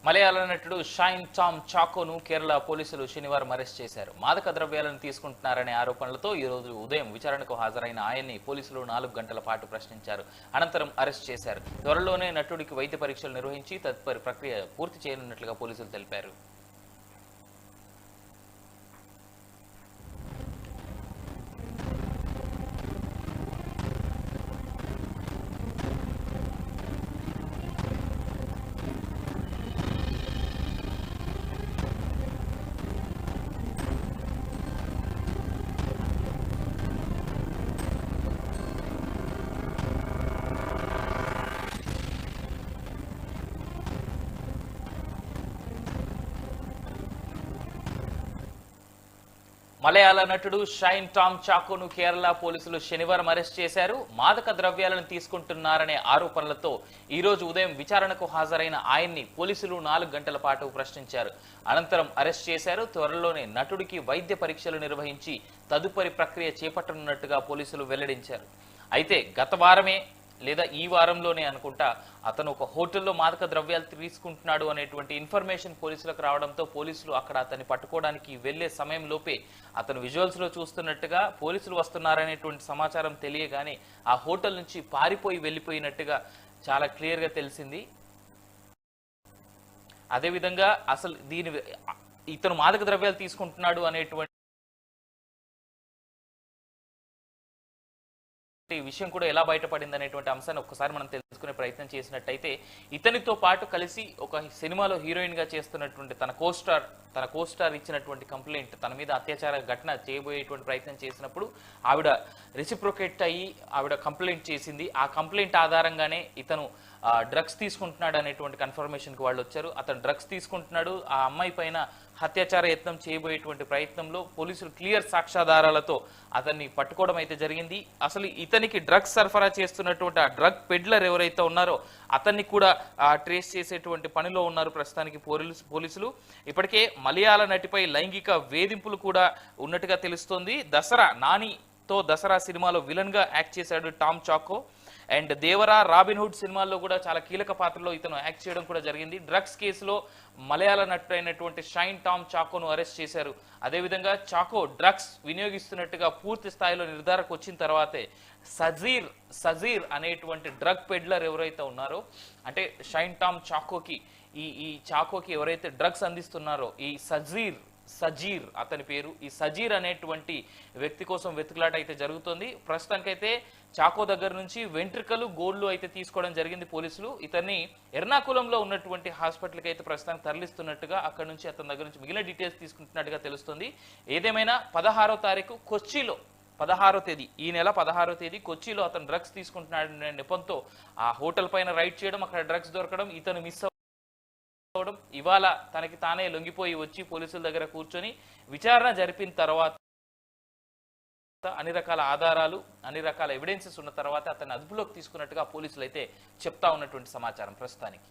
మలయాళ నటుడు shine Tom చాకోను Kerala పోలీసులు శనివారం అరెస్ట్ చేశారు. మాదక ద్రవ్యాలను తీసుకుంటున్నారనే ఆరోపణలతో ఈ రోజు ఉదయం విచారణకు హాజరైన ఆయన్ని పోలీసులు 4 గంటల పాటు ప్రశ్నించారు. అనంతరం అరెస్ట్ చేశారు. త్వరలోనే నటుడికి వైద్య పరీక్షలు నిర్వహించి తదుపరి ప్రక్రియ పూర్తి చేయనున్నట్లుగా పోలీసులు తెలిపారు. మలయాళ నటుడు షైన్ టామ్ చాకోను కేరళ పోలీసులు శనివారం అరెస్ట్ చేశారు. మాదక ద్రవ్యాలను తీసుకుంటున్నారనే ఆరోపణలతో ఈ రోజు ఉదయం విచారణకు హాజరైన ఆయన్ని పోలీసులు 4 గంటల పాటు ప్రశ్నించారు. అనంతరం అరెస్ట్ చేశారు. త్వరలోనే నటుడికి వైద్య పరీక్షలు నిర్వహించి తదుపరి ప్రక్రియ చేపట్టనున్నట్టుగా పోలీసులు వెల్లడించారు. అయితే గత వారమే లేదా ఈ వారంలోనే అనుకుంటా అతను ఒక హోటల్లో మాదక ద్రవ్యాలు తీసుకుంటున్నాడు అనేటువంటి ఇన్ఫర్మేషన్ పోలీసులకు రావడంతో పోలీసులు అక్కడ అతన్ని పట్టుకోవడానికి వెళ్లే సమయంలోపే అతను విజువల్స్ లో చూస్తున్నట్టుగా పోలీసులు వస్తున్నారనేటువంటి సమాచారం తెలియగానే ఆ హోటల్ నుంచి పారిపోయి వెళ్లిపోయినట్టుగా చాలా క్లియర్ గా తెలిసింది. అదేవిధంగా అసలు ఇతను మాదక ద్రవ్యాలు తీసుకుంటున్నాడు అనేటువంటి విషయం కూడా ఎలా బయటపడింది అనేటువంటి అంశాన్ని ఒక్కసారి మనం తెలుసుకునే ప్రయత్నం చేసినట్టయితే ఇతనితో పాటు కలిసి ఒక సినిమాలో హీరోయిన్ గా చేస్తున్నటువంటి తన కోస్టార్ ఇచ్చినటువంటి కంప్లైంట్, తన మీద అత్యాచార ఘటన చేయబోయేటువంటి ప్రయత్నం చేసినప్పుడు ఆవిడ రెసిప్రొకేట్ అయ్యి ఆవిడ కంప్లైంట్ చేసింది. ఆ కంప్లైంట్ ఆధారంగానే ఇతను డ్రగ్స్ తీసుకుంటున్నాడు అనేటువంటి కన్ఫర్మేషన్ కి వాళ్ళు వచ్చారు. అతను డ్రగ్స్ తీసుకుంటున్నాడు, ఆ అమ్మాయి పైన హత్యాచార యత్నం చేయబోయేటువంటి ప్రయత్నంలో పోలీసులు క్లియర్ సాక్ష్యాధారాలతో అతన్ని పట్టుకోవడం అయితే జరిగింది. అసలు ఇతనికి డ్రగ్స్ సరఫరా చేస్తున్నటువంటి ఆ డ్రగ్ పెడ్లర్ ఎవరైతే ఉన్నారో అతన్ని కూడా ట్రేస్ చేసేటువంటి పనిలో ఉన్నారు ప్రస్తుతానికి పోలీసులు. ఇప్పటికే మలయాళ నటిపై లైంగిక వేధింపులు కూడా ఉన్నట్టుగా తెలుస్తోంది. దసరా సినిమాలో విలన్ గా యాక్ట్ చేశాడు టామ్ చాకో. అండ్ దేవరా, రాబిన్హుడ్ సినిమాల్లో కూడా చాలా కీలక పాత్రలో ఇతను యాక్ట్ చేయడం కూడా జరిగింది. డ్రగ్స్ కేసులో మలయాళ నటుడు అయినటువంటి షైన్ టామ్ చాకోను అరెస్ట్ చేశారు. అదేవిధంగా చాకో డ్రగ్స్ వినియోగిస్తున్నట్టుగా పూర్తి స్థాయిలో నిర్ధారణకు వచ్చిన తర్వాతే సజీర్ అనేటువంటి డ్రగ్ పెడ్లర్ ఎవరైతే ఉన్నారో, అంటే షైన్ టామ్ చాకోకి ఈ చాకోకి ఎవరైతే డ్రగ్స్ అందిస్తున్నారో ఈ సజీర్ అతని పేరు. ఈ సజీర్ అనేటువంటి వ్యక్తి కోసం వెతుకులాట అయితే జరుగుతుంది. ప్రస్తుతానికైతే చాకో దగ్గర నుంచి వెంట్రుకలు, గోళ్లు అయితే తీసుకోవడం జరిగింది పోలీసులు. ఇతన్ని ఎర్నాకులంలో ఉన్నటువంటి హాస్పిటల్కి అయితే ప్రస్తుతానికి తరలిస్తున్నట్టుగా, అక్కడ నుంచి అతని దగ్గర నుంచి మిగిలిన డీటెయిల్స్ తీసుకుంటున్నట్టుగా తెలుస్తుంది. ఏదేమైనా 16వ తారీఖు కొచ్చిలో, ఈ నెల 16వ తేదీ కొచ్చిలో అతను డ్రగ్స్ తీసుకుంటున్నాడనే నెపంతో ఆ హోటల్ పైన రైడ్ చేయడం, అక్కడ డ్రగ్స్ దొరకడం, ఇతను మిస్ అవడం, ఇవాళ తనకి తానే లొంగిపోయి వచ్చి పోలీసుల దగ్గర కూర్చొని విచారణ జరిపిన తర్వాత అన్ని రకాల ఆధారాలు, అన్ని రకాల ఎవిడెన్సెస్ ఉన్న తర్వాత అతన్ని అదుపులోకి తీసుకున్నట్టుగా పోలీసులు అయితే చెప్తా ఉన్నటువంటి సమాచారం ప్రస్తుతానికి.